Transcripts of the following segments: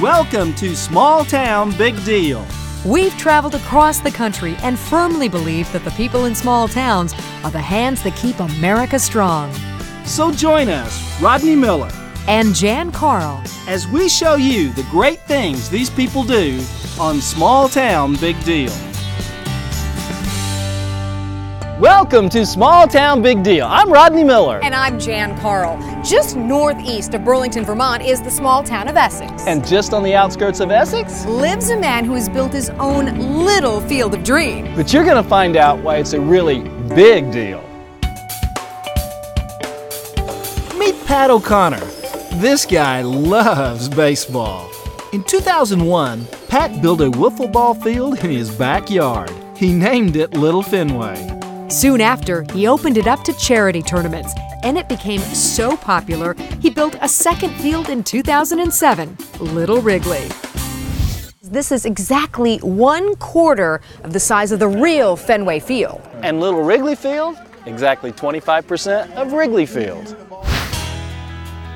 Welcome to Small Town Big Deal. We've traveled across the country and firmly believe that the people in small towns are the hands that keep America strong. So join us, Rodney Miller, And Jann Carl, as we show you the great things these people do on Small Town Big Deal. Welcome to Small Town Big Deal. I'm Rodney Miller. And I'm Jann Carl. Just northeast of Burlington, Vermont is the small town of Essex. And just on the outskirts of Essex lives a man who has built his own little field of dreams. But you're going to find out why it's a really big deal. Meet Pat O'Connor. This guy loves baseball. In 2001, Pat built a wiffle ball field in his backyard. He named it Little Fenway. Soon after, he opened it up to charity tournaments, and it became so popular, he built a second field in 2007, Little Wrigley. This is exactly 1/4 of the size of the real Fenway Field. And Little Wrigley Field, exactly 25% of Wrigley Field.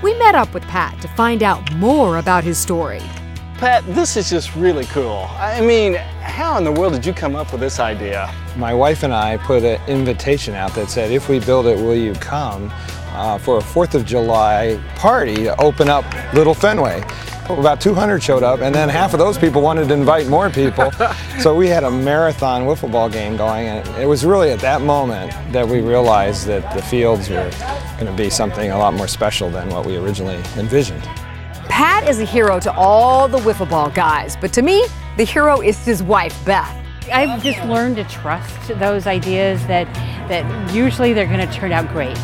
We met up with Pat to find out more about his story. Pat, this is just really cool. I mean, how in the world did you come up with this idea? My wife and I put an invitation out that said, if we build it, will you come for a 4th of July party to open up Little Fenway. About 200 showed up, and then half of those people wanted to invite more people. So we had a marathon wiffle ball game going, and it was really at that moment that we realized that the fields were going to be something a lot more special than what we originally envisioned. Pat is a hero to all the wiffle ball guys, but to me, the hero is his wife, Beth. I've just learned to trust those ideas that usually they're going to turn out great.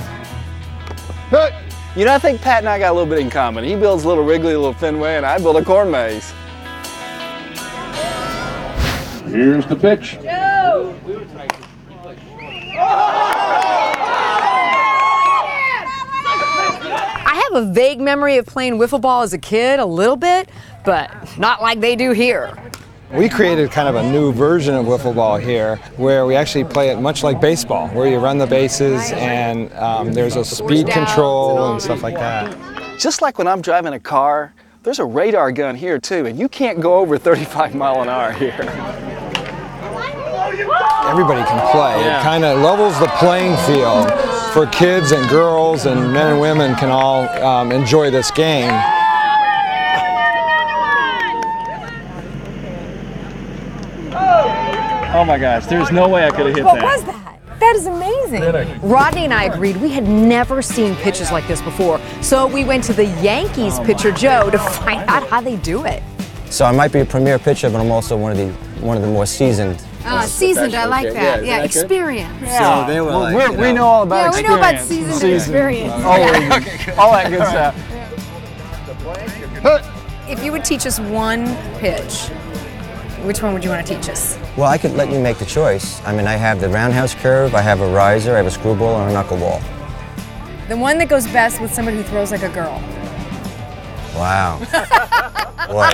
But, you know, I think Pat and I got a little bit in common. He builds Little Wrigley, Little Fenway, and I build a corn maze. Here's the pitch. Joe! I have a vague memory of playing wiffle ball as a kid, a little bit, but not like they do here. We created kind of a new version of wiffle ball here where we actually play it much like baseball, where you run the bases and there's a speed control and stuff like that. Just like when I'm driving a car, there's a radar gun here too, and you can't go over 35 miles an hour here. Everybody can play. Yeah. It kind of levels the playing field for kids and girls, and men and women can all enjoy this game. Oh my gosh, there's no way I could have hit What that. was that? That is amazing. Rodney and I agreed we had never seen pitches like this before, so we went to the Yankees pitcher Joe to find out how they do it. So I might be a premier pitcher, but I'm also one of the more seasoned. Seasoned, I like that. Yeah, experience. Yeah. So they were Well, we know all about Yeah, we experience. know about seasoned experience. All that good stuff. If you would teach us one pitch, which one would you want to teach us? Well, I could let you make the choice. I mean, I have the roundhouse curve, I have a riser, I have a screwball, and a knuckleball. The one that goes best with somebody who throws like a girl. Wow. Boy.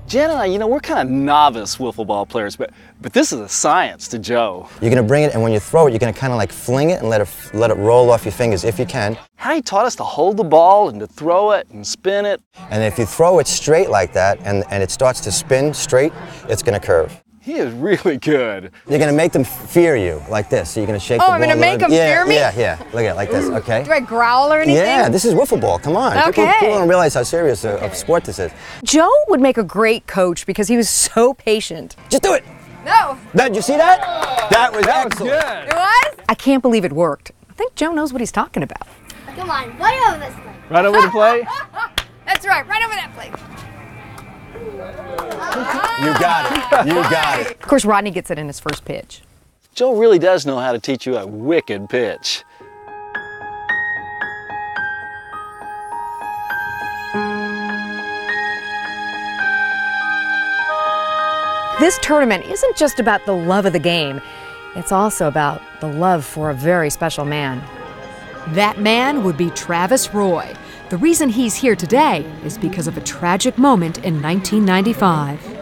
Jen and I, you know, we're kind of novice wiffle ball players, but this is a science to Joe. You're going to bring it, and when you throw it, you're going to kind of like fling it and let it roll off your fingers if you can. How he taught us to hold the ball and to throw it and spin it. And if you throw it straight like that and it starts to spin straight, it's going to curve. He is really good. You're going to make them fear you like this. So you're going to shake the ball. I'm going to make them yeah, fear me? Yeah. Look at it like this, okay? Do I growl or anything? Yeah, this is wiffle ball. Come on. Okay. People don't realize how serious a sport this is. Joe would make a great coach because he was so patient. Just do it. No. Did you see that? That was excellent. It was? I can't believe it worked. I think Joe knows what he's talking about. Come on, right over this way. Right over the plate? That's right over that plate. You got it. You got it. Of course, Rodney gets it in his first pitch. Joe really does know how to teach you a wicked pitch. This tournament isn't just about the love of the game. It's also about the love for a very special man. That man would be Travis Roy. The reason he's here today is because of a tragic moment in 1995.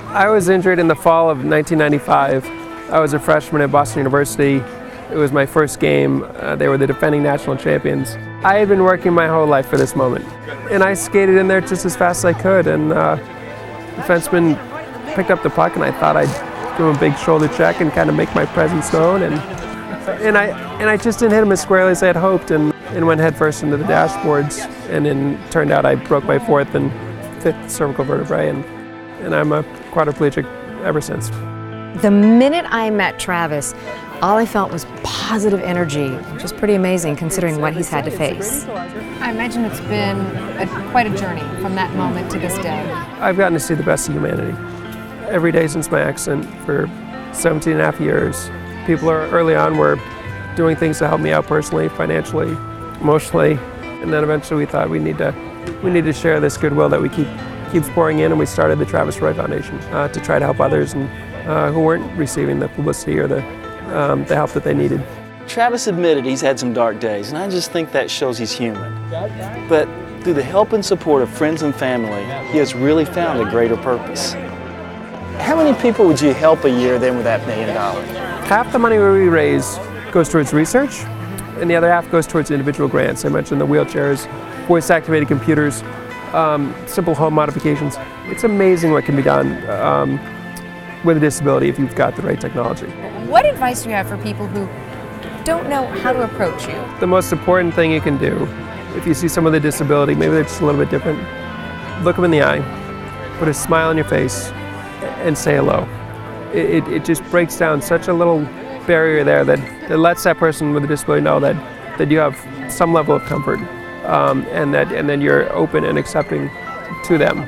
I was injured in the fall of 1995. I was a freshman at Boston University. It was my first game. They were the defending national champions. I had been working my whole life for this moment. And I skated in there just as fast as I could, and the defenseman picked up the puck, and I thought I'd give him a big shoulder check and kind of make my presence known. And I just didn't hit him as squarely as I had hoped, and went headfirst into the dashboards. And then turned out I broke my 4th and 5th cervical vertebrae, and I'm a quadriplegic ever since. The minute I met Travis, all I felt was positive energy, which is pretty amazing considering what he's had to face. I imagine it's been quite a journey from that moment to this day. I've gotten to see the best of humanity. Every day since my accident for 17 and a half years, people early on were doing things to help me out personally, financially, emotionally, and then eventually we thought we need to share this goodwill that we keeps pouring in, and we started the Travis Roy Foundation to try to help others and who weren't receiving the publicity or the help that they needed. Travis admitted he's had some dark days, and I just think that shows he's human. But through the help and support of friends and family, he has really found a greater purpose. How many people would you help a year then with that $1 million? Half the money we raise goes towards research, and the other half goes towards individual grants. I mentioned the wheelchairs, voice-activated computers, simple home modifications. It's amazing what can be done with a disability if you've got the right technology. What advice do you have for people who don't know how to approach you? The most important thing you can do, if you see someone with a disability, maybe they're just a little bit different, look them in the eye, put a smile on your face, and say hello. It just breaks down such a little barrier there that lets that person with a disability know that you have some level of comfort, and then you're open and accepting to them.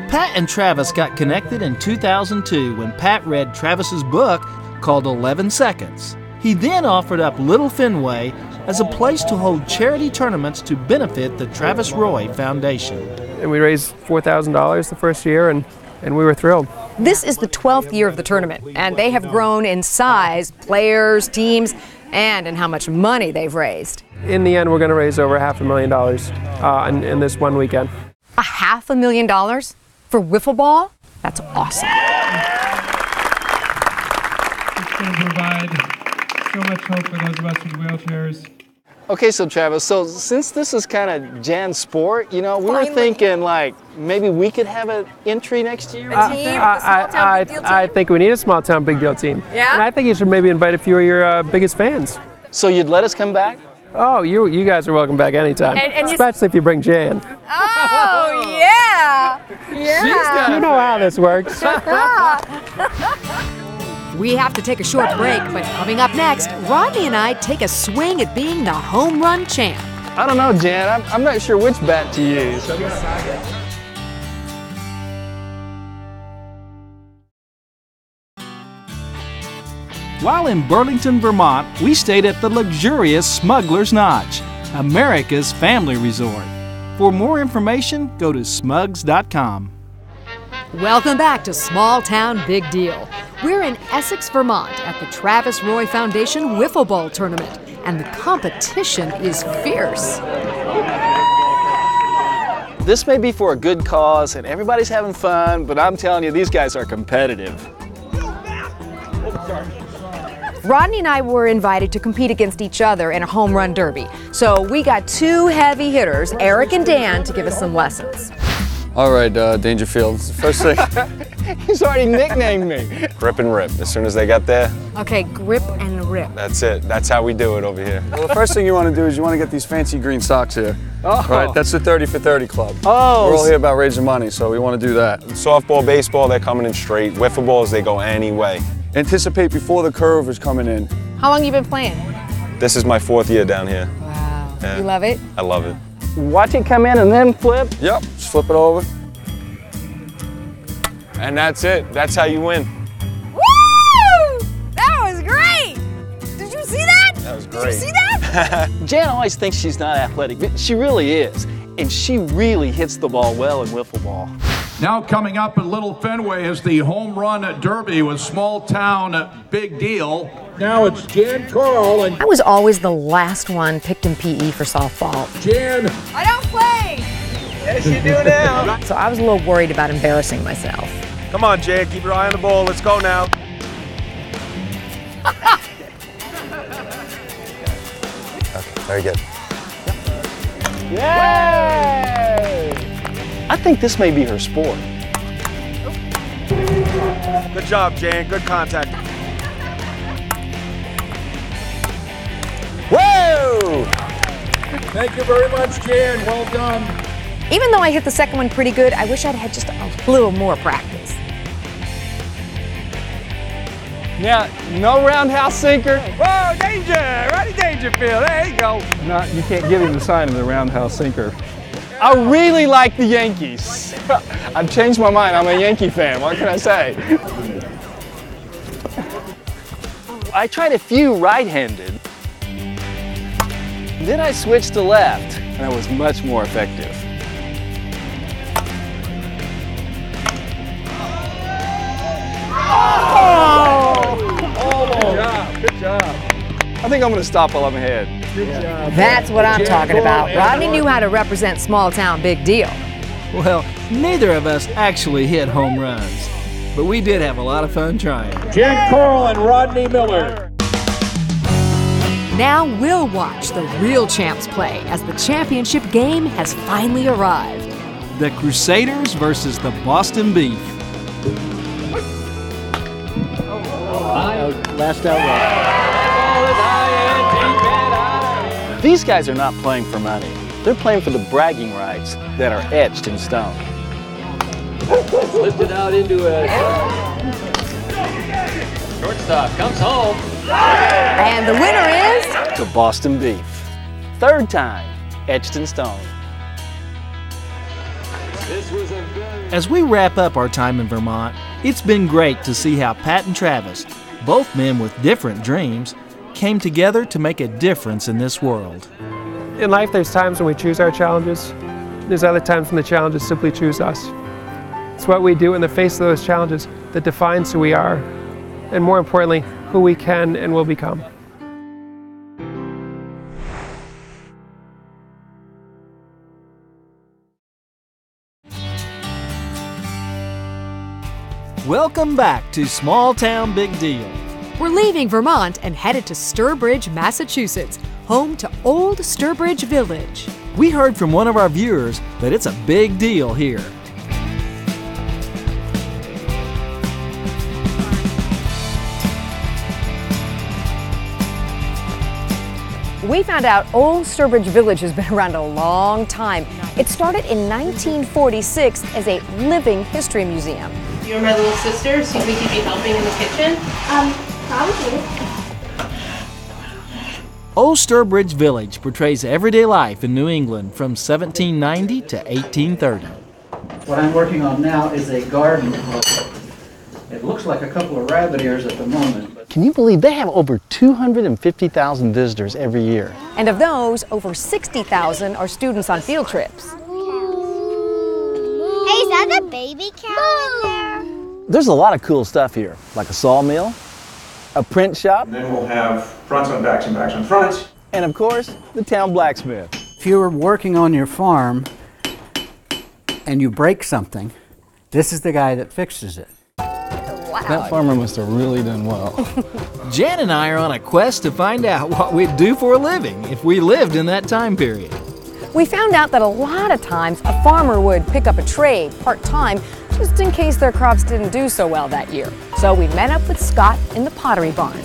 Pat and Travis got connected in 2002 when Pat read Travis's book called 11 Seconds. He then offered up Little Fenway as a place to hold charity tournaments to benefit the Travis Roy Foundation. And we raised $4,000 the first year, and we were thrilled. This is the 12th year of the tournament, and they have grown in size, players, teams, and in how much money they've raised. In the end, we're going to raise over $500,000 in this one weekend. $500,000 for wiffle ball? That's awesome. It's going to provide so much hope for those of us with wheelchairs. Okay, so Travis, since this is kind of Jann's sport, we were thinking like maybe we could have an entry next year. I think we need a small town big deal team. Yeah? And I think you should maybe invite a few of your biggest fans. So you'd let us come back? Oh, you guys are welcome back anytime, especially if you bring Jann. Oh, yeah! Yeah! You know how this works. We have to take a short break, but coming up next, Rodney and I take a swing at being the home run champ. I don't know, Jann. I'm not sure which bat to use. While in Burlington, Vermont, we stayed at the luxurious Smuggler's Notch, America's family resort. For more information, go to smugs.com. Welcome back to Small Town Big Deal. We're in Essex, Vermont at the Travis Roy Foundation Wiffle Ball Tournament, and the competition is fierce. This may be for a good cause and everybody's having fun, but I'm telling you, these guys are competitive. Rodney and I were invited to compete against each other in a home run derby. So we got two heavy hitters, Eric and Dan, to give us some lessons. All right, Dangerfield, first thing. He's already nicknamed me. Grip and rip. As soon as they got there. Okay, grip and rip. That's it. That's how we do it over here. Well, the first thing you want to do is you want to get these fancy green socks here. Oh. Right, that's the 30 for 30 club. Oh. We're all here about raising money, so we want to do that. Softball, baseball, they're coming in straight. Wiffle balls, they go any way. Anticipate before the curve is coming in. How long you been playing? This is my 4th year down here. Wow. Yeah. You love it? I love it. Watch it come in and then flip. Yep, just flip it over. And that's it. That's how you win. Woo! That was great! Did you see that? That was great. Did you see that? Jann always thinks she's not athletic, but she really is. And she really hits the ball well in wiffle ball. Now coming up at Little Fenway is the home run derby with Small Town Big Deal. Now it's Jann Carl and... I was always the last one picked in PE for softball. Jann. I don't play! Yes, you do now. So I was a little worried about embarrassing myself. Come on, Jann, keep your eye on the ball. Let's go now. Okay, very good. Yay! I think this may be her sport. Good job, Jann. Good contact. Whoa! Thank you very much, Jann. Well done. Even though I hit the second one pretty good, I wish I'd had just a little more practice. Now, no roundhouse sinker. Whoa, danger! Rodney Dangerfield, there you go. No, you can't give him the sign of the roundhouse sinker. I really like the Yankees. I've changed my mind. I'm a Yankee fan. What can I say? I tried a few right-handed. Then I switched to left, and I was much more effective. Good job. I think I'm going to stop while I'm ahead. Good job. That's what I'm talking about. Rodney knew how to represent small town big deal. Well, neither of us actually hit home runs, but we did have a lot of fun trying. Jann Coral and Rodney Miller. Now we'll watch the real champs play as the championship game has finally arrived. The Crusaders versus the Boston Beef. Last out right. These guys are not playing for money. They're playing for the bragging rights that are etched in stone. Lifted out into a shortstop, comes home. And the winner is The Boston Beef. Third time, etched in stone. As we wrap up our time in Vermont, it's been great to see how Pat and Travis, both men with different dreams, came together to make a difference in this world. In life, there's times when we choose our challenges. There's other times when the challenges simply choose us. It's what we do in the face of those challenges that defines who we are, and more importantly, who we can and will become. Welcome back to Small Town Big Deal. We're leaving Vermont and headed to Sturbridge, Massachusetts, home to Old Sturbridge Village. We heard from one of our viewers that it's a big deal here. We found out Old Sturbridge Village has been around a long time. It started in 1946 as a living history museum. You're my little sister, so you think you'd be helping in the kitchen? Probably. Old Sturbridge Village portrays everyday life in New England from 1790 to 1830. What I'm working on now is a garden. It looks like a couple of rabbit ears at the moment. Can you believe they have over 250,000 visitors every year? And of those, over 60,000 are students on field trips. Hey, is that a baby cow in there? There's a lot of cool stuff here, like a sawmill, a print shop, And then we'll have fronts on backs and backs on fronts. and of course, the town blacksmith. If you're working on your farm and you break something, this is the guy that fixes it. That farmer must have really done well. Jann and I are on a quest to find out what we'd do for a living if we lived in that time period. We found out that a lot of times a farmer would pick up a trade part-time just in case their crops didn't do so well that year. So we met up with Scott in the pottery barn.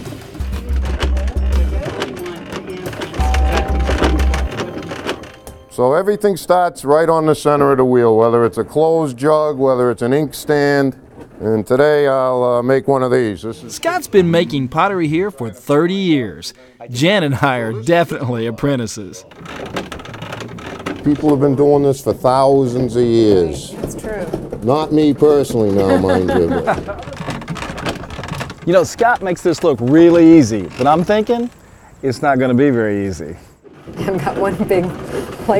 So everything starts right on the center of the wheel, whether it's a closed jug, whether it's an ink stand. And today I'll make one of these. Scott's been making pottery here for 30 years. Jann and I are definitely apprentices. People have been doing this for thousands of years. That's true. Not me personally now, mind you. You know, Scott makes this look really easy, but I'm thinking it's not going to be very easy. I've got one big,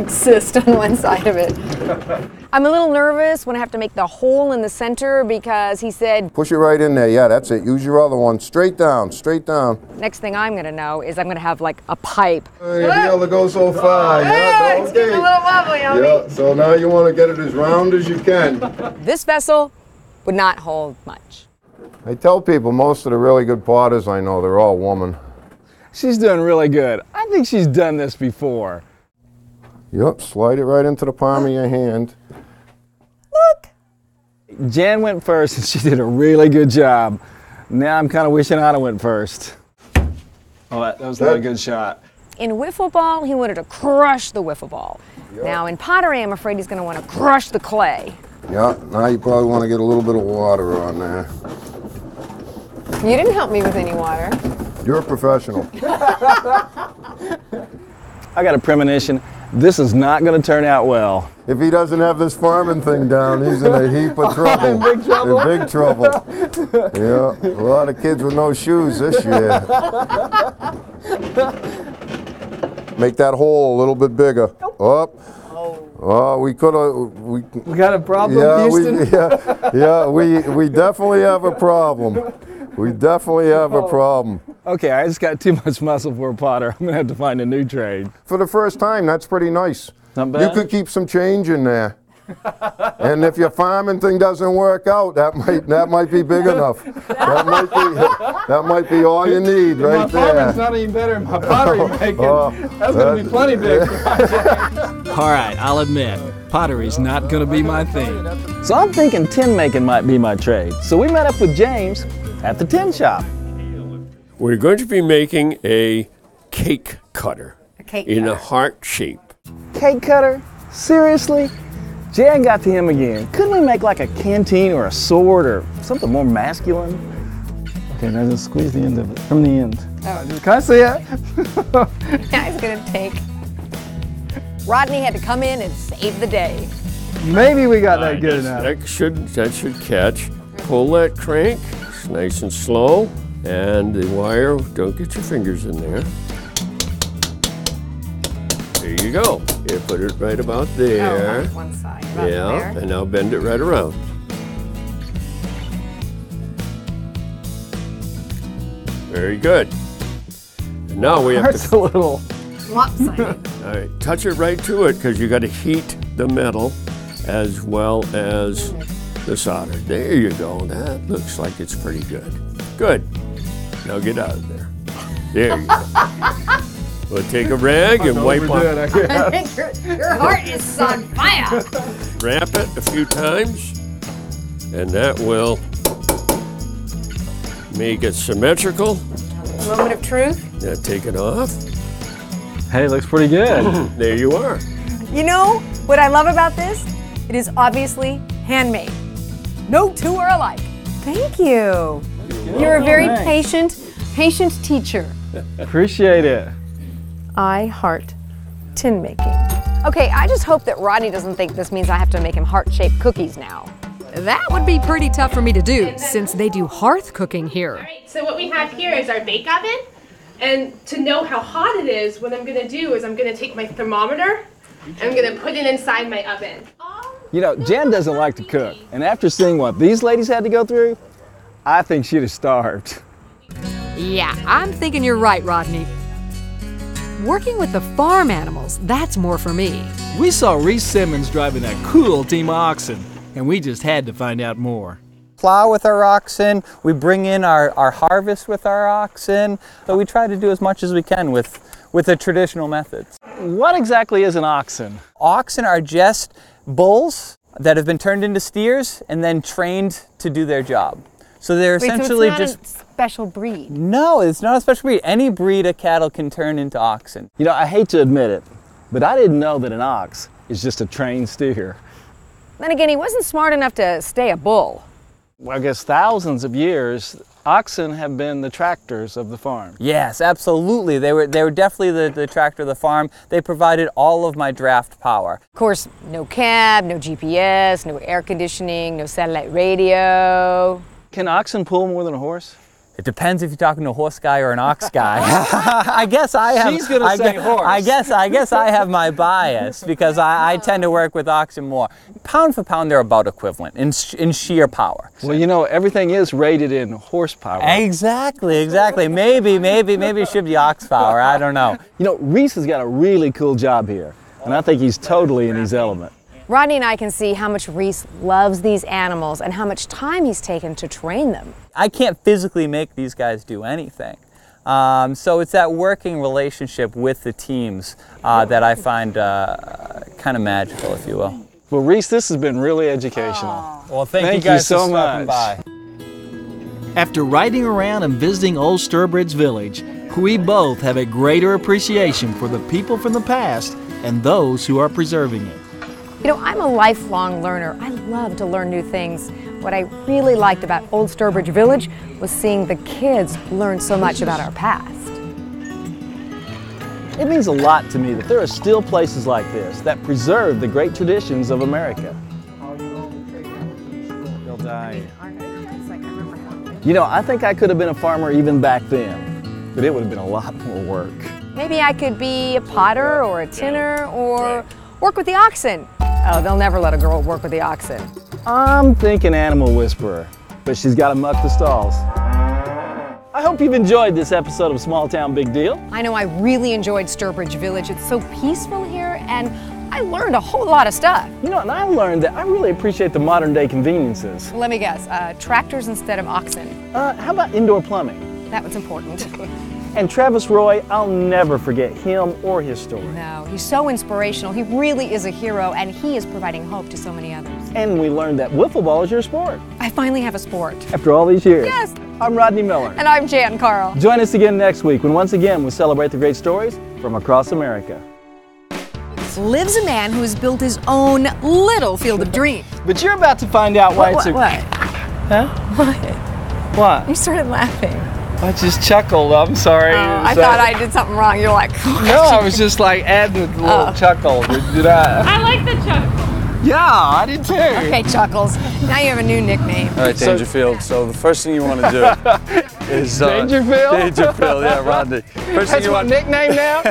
cyst on one side of it. I'm a little nervous when I have to make the hole in the center because he said, Push it right in there. Yeah, that's it. Use your other one. Straight down, straight down. next thing I'm going to know is I'm going to have like a pipe. Hey, be able to go so far. Yeah, it's getting a little wobbly on me. Yeah, so now you want to get it as round as you can. This vessel would not hold much. I tell people most of the really good potters I know, they're all women. She's doing really good. I think she's done this before. Yep, slide it right into the palm of your hand. Jann went first and she did a really good job. Now I'm kind of wishing I'd have went first. Oh, that was not a good shot. In wiffle ball, he wanted to crush the wiffle ball. Yep. Now in pottery, I'm afraid he's going to want to crush the clay. Yeah, now you probably want to get a little bit of water on there. You didn't help me with any water. You're a professional. I got a premonition. This is not going to turn out well. If he doesn't have this farming thing down, he's in a heap of trouble. In big trouble? In big trouble. Yeah, a lot of kids with no shoes this year. Make that hole a little bit bigger. Up. Oh, we could have. We got a problem, Houston? We definitely have a problem. We definitely have a problem. Okay, I just got too much muscle for a potter. I'm gonna have to find a new trade. For the first time, that's pretty nice. Not bad. You could keep some change in there. And if your farming thing doesn't work out, that might be big enough. That might be all you need right there. My farming's not even better than my pottery making. That's gonna be plenty big. All right, I'll admit, pottery's not gonna be my thing. So I'm thinking tin making might be my trade. So we met up with James at the tin shop. We're going to be making a cake cutter in a heart shape. Cake cutter? Seriously? Jann got to him again. Couldn't we make like a canteen or a sword or something more masculine? Okay, now just squeeze the end of it from the end. Oh. Can I see it? Yeah, he's gonna take. Rodney had to come in and save the day. Maybe we got that good enough. That should catch. Pull that crank, it's nice and slow, and the wire, don't get your fingers in there. There you go. You put it right about there. Oh, on one side. About yeah, and now bend it right around. Very good. And now we have to. A little lopsided. All right, touch it right to it because you got to heat the metal as well as the solder. There you go. That looks like it's pretty good. Good. Now get out of there. There you go. We'll take a rag and wipe on it. I think your heart is on fire. Wrap it a few times, and that will make it symmetrical. Moment of truth. Now take it off. Hey, it looks pretty good. There you are. You know what I love about this? It is obviously handmade. No two are alike. Thank you. You're a very patient teacher. Appreciate it. I heart tin making. Okay, I just hope that Rodney doesn't think this means I have to make him heart-shaped cookies now. That would be pretty tough for me to do, since they do hearth cooking here. All right, so what we have here is our bake oven. And to know how hot it is, what I'm gonna do is I'm gonna take my thermometer and I'm gonna put it inside my oven. You know, Jann doesn't like to cook. And after seeing what these ladies had to go through, I think she'd have starved. Yeah, I'm thinking you're right, Rodney. Working with the farm animals, that's more for me. We saw Rhys Simmons driving that cool team of oxen, and we just had to find out more. Plow with our oxen, we bring in our harvest with our oxen, so we try to do as much as we can with the traditional methods. What exactly is an oxen? Oxen are just bulls that have been turned into steers and then trained to do their job. So they're essentially so it's not a special breed. No, it's not a special breed. Any breed of cattle can turn into oxen. You know, I hate to admit it, but I didn't know that an ox is just a trained steer. Then again, he wasn't smart enough to stay a bull. Well, I guess thousands of years, oxen have been the tractors of the farm. Yes, absolutely. They were definitely the tractor of the farm. They provided all of my draft power. Of course, no cab, no GPS, no air conditioning, no satellite radio. Can oxen pull more than a horse? It depends if you're talking to a horse guy or an ox guy. I guess I have. She's gonna say horse. I guess I have my bias because I tend to work with oxen more. Pound for pound, they're about equivalent in sheer power. Well, you know, everything is rated in horsepower. Exactly. Maybe it should be ox power. I don't know. You know, Rhys has got a really cool job here, and I think he's totally in his element. Rodney and I can see how much Rhys loves these animals and how much time he's taken to train them. I can't physically make these guys do anything, So it's that working relationship with the teams that I find kind of magical, if you will. Well, Rhys, this has been really educational. Well, thank you guys so for stopping by. After riding around and visiting Old Sturbridge Village, we both have a greater appreciation for the people from the past and those who are preserving it. You know, I'm a lifelong learner. I love to learn new things. What I really liked about Old Sturbridge Village was seeing the kids learn so much about our past. It means a lot to me that there are still places like this that preserve the great traditions of America. They'll die. You know, I think I could have been a farmer even back then, but it would have been a lot more work. Maybe I could be a potter or a tinner or work with the oxen. Oh, they'll never let a girl work with the oxen. I'm thinking animal whisperer, but she's got to muck the stalls. I hope you've enjoyed this episode of Small Town Big Deal. I know I really enjoyed Sturbridge Village. It's so peaceful here, and I learned a whole lot of stuff. You know, and I learned that I really appreciate the modern day conveniences. Let me guess, tractors instead of oxen. How about indoor plumbing? That was important. And Travis Roy, I'll never forget him or his story. No, he's so inspirational. He really is a hero, and he is providing hope to so many others. And we learned that wiffle ball is your sport. I finally have a sport. After all these years. Yes. I'm Rodney Miller. And I'm Jann Carl. Join us again next week when once again we celebrate the great stories from across America. Lives a man who has built his own little field of dreams. But you're about to find out why it's a... What? Huh? What? What? You started laughing. I just chuckled, I'm sorry. I thought I did something wrong. You're like... No, I was just like adding a little chuckle. Did I? I like the chuckle. Yeah, I did too. Okay, Chuckles. Now you have a new nickname. All right, Dangerfield. So the first thing you want to do is... Dangerfield? Dangerfield, yeah, Rodney. That's my nickname now?